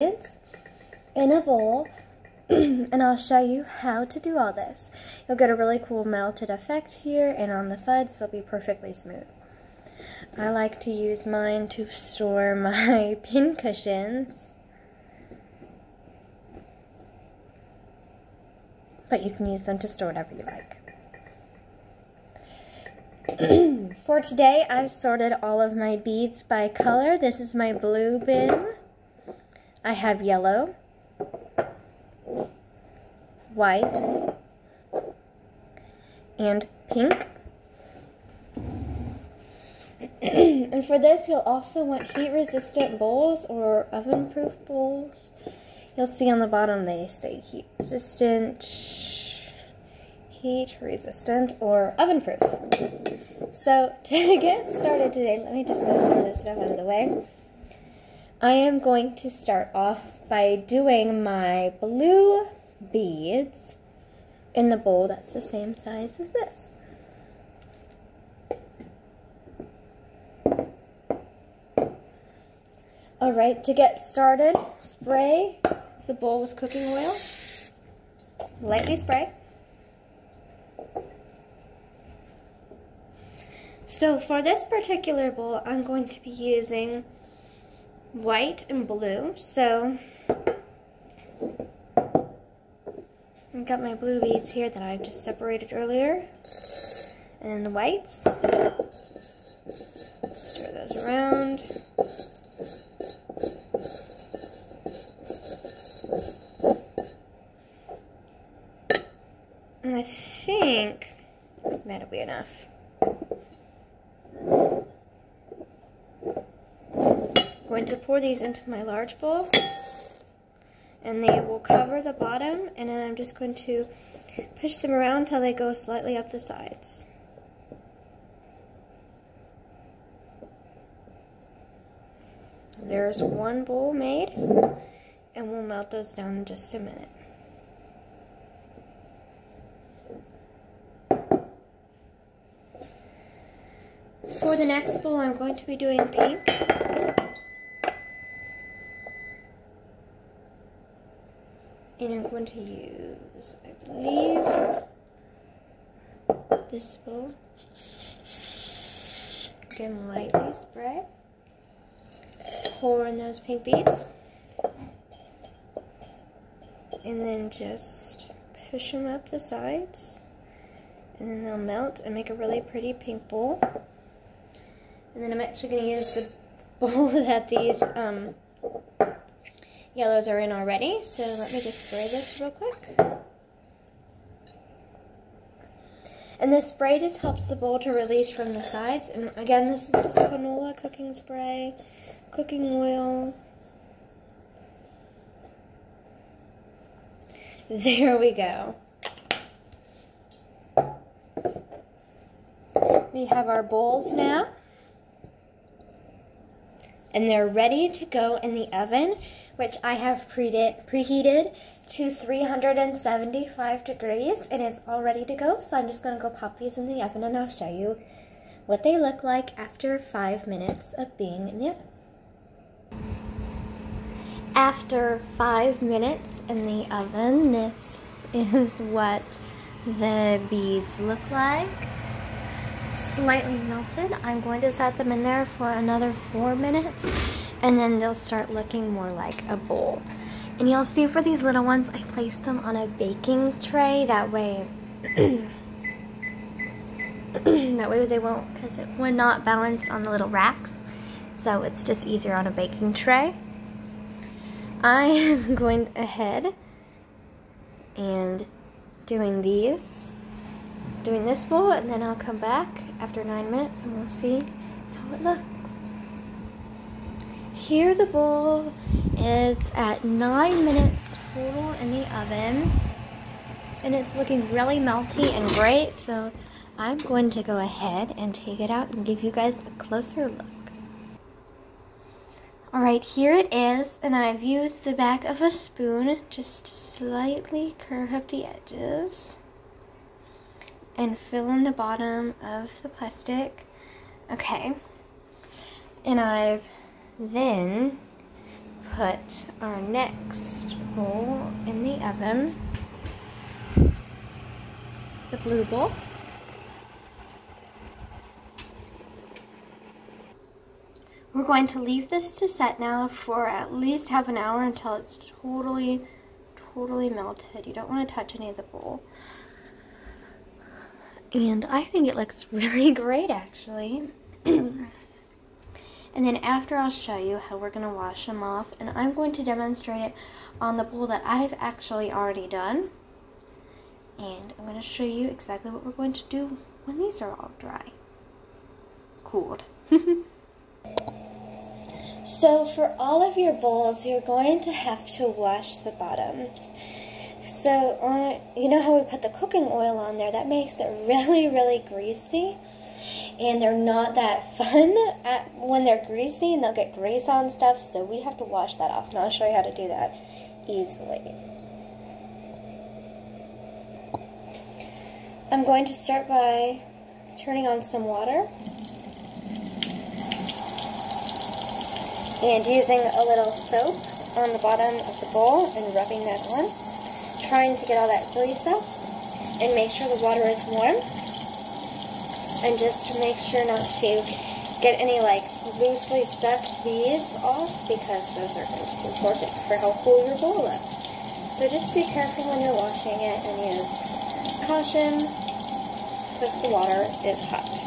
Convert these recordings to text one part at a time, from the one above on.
beads in a bowl and I'll show you how to do all this. You'll get a really cool melted effect here, and on the sides they'll be perfectly smooth. I like to use mine to store my pin cushions, but you can use them to store whatever you like. For today, I've sorted all of my beads by color. This is my blue bin. I have yellow, white, and pink. And for this, you'll also want heat-resistant bowls or oven-proof bowls. You'll see on the bottom they say heat-resistant, or oven-proof. So to get started today, let me just move some of this stuff out of the way. I am going to start off by doing my blue beads in the bowl that's the same size as this. Alright, to get started, spray the bowl with cooking oil. Lightly spray. So for this particular bowl, I'm going to be using white and blue. So I've got my blue beads here that I've just separated earlier, and the whites. Stir those around. And I think that'll be enough. I'm going to pour these into my large bowl, and they will cover the bottom, and then I'm just going to push them around until they go slightly up the sides. There's one bowl made, and we'll melt those down in just a minute. For the next bowl, I'm going to be doing pink. And I'm going to use, I believe, this bowl. Again, lightly spray. Pour in those pink beads. And then just push them up the sides. And then they'll melt and make a really pretty pink bowl. And then I'm actually going to use the bowl that these yellows are in already. So let me just spray this real quick. And this spray just helps the bowl to release from the sides. And again, this is just canola cooking spray, cooking oil. There we go. We have our bowls now. And they're ready to go in the oven, which I have preheated to 375 degrees, and it's all ready to go. So I'm just going to go pop these in the oven, and I'll show you what they look like after 5 minutes of being in the oven. After 5 minutes in the oven, this is what the beads look like. Slightly melted. I'm going to set them in there for another 4 minutes, and then they'll start looking more like a bowl. And you'll see for these little ones, I placed them on a baking tray. That way they won't, because it would not balance on the little racks. So it's just easier on a baking tray. I am going ahead and doing this bowl, and then I'll come back after 9 minutes and we'll see how it looks. Here the bowl is at 9 minutes total in the oven, and it's looking really melty and great, so I'm going to go ahead and take it out and give you guys a closer look. Alright, here it is, and I've used the back of a spoon just to slightly curve up the edges and fill in the bottom of the plastic. Okay, and I've then put our next bowl in the oven, the blue bowl. We're going to leave this to set now for at least half an hour until it's totally melted. You don't want to touch any of the bowl. And I think it looks really great, actually. And then after, I'll show you how we're going to wash them off. And I'm going to demonstrate it on the bowl that I've actually already done. And I'm going to show you exactly what we're going to do when these are all dry. Cooled. So for all of your bowls, you're going to have to wash the bottoms. So you know how we put the cooking oil on there? That makes it really greasy. And they're not that fun when they're greasy, and they'll get grease on stuff, so we have to wash that off, and I'll show you how to do that easily. I'm going to start by turning on some water and using a little soap on the bottom of the bowl and rubbing that on, trying to get all that grease up, and make sure the water is warm. And just to make sure not to get any like loosely stuck beads off, because those are going to be important for how cool your bowl looks. So just be careful when you're washing it and use caution, because the water is hot.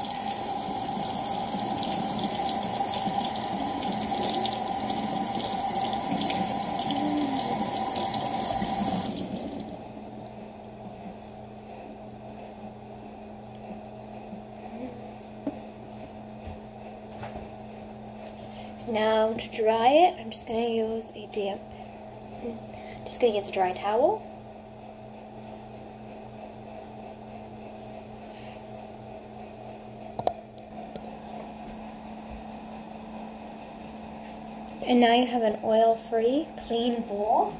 Now to dry it, I'm just going to use a dry towel. And now you have an oil-free, clean bowl.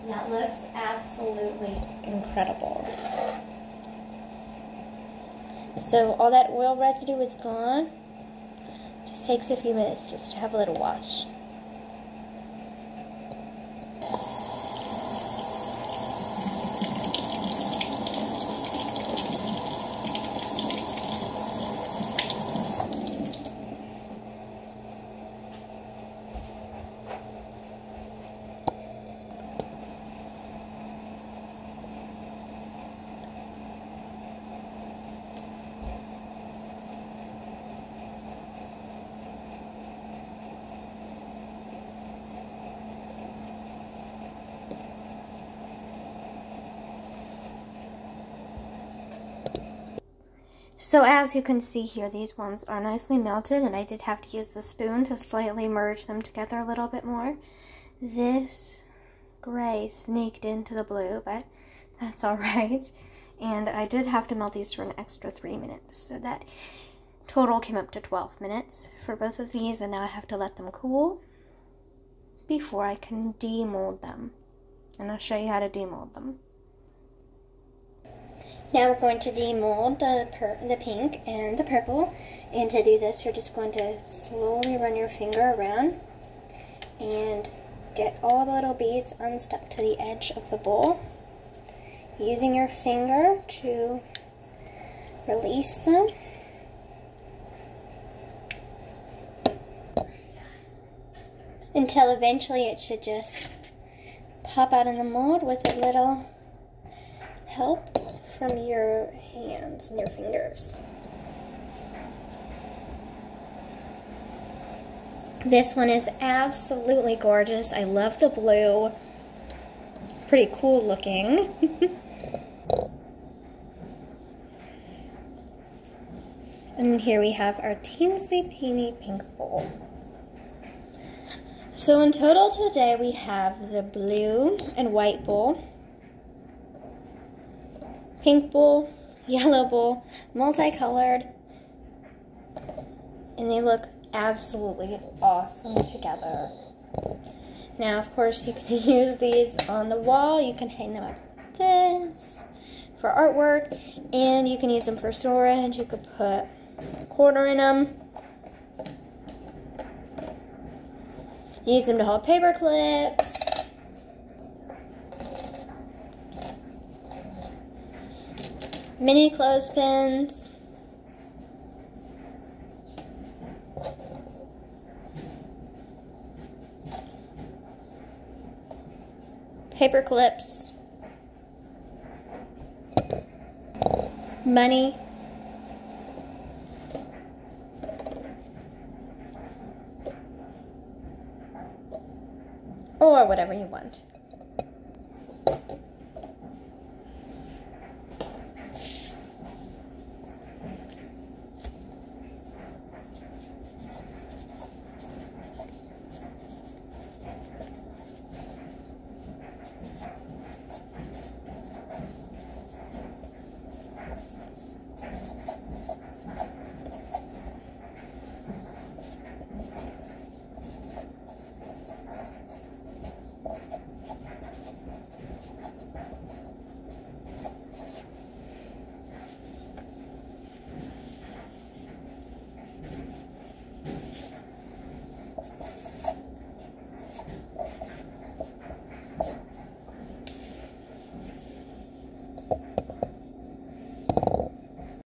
And that looks absolutely incredible. So all that oil residue is gone. Just takes a few minutes just to have a little wash. So as you can see here, these ones are nicely melted, and I did have to use the spoon to slightly merge them together a little bit more. This gray sneaked into the blue, but that's all right. And I did have to melt these for an extra 3 minutes, so that total came up to 12 minutes for both of these, and now I have to let them cool before I can demold them. And I'll show you how to demold them. Now we're going to demold the pink and the purple, and to do this you're just going to slowly run your finger around and get all the little beads unstuck to the edge of the bowl, using your finger to release them. Until eventually it should just pop out in the mold with a little help from your hands and your fingers. This one is absolutely gorgeous. I love the blue. Pretty cool looking. And here we have our teensy teeny pink bowl. So in total today we have the blue and white bowl, pink bowl, yellow bowl, multicolored, and they look absolutely awesome together. Now, of course, you can use these on the wall. You can hang them up like this for artwork, and you can use them for storage. You could put a quarter in them. Use them to hold paper clips. Mini clothespins. Paper clips. Money. Or whatever you want.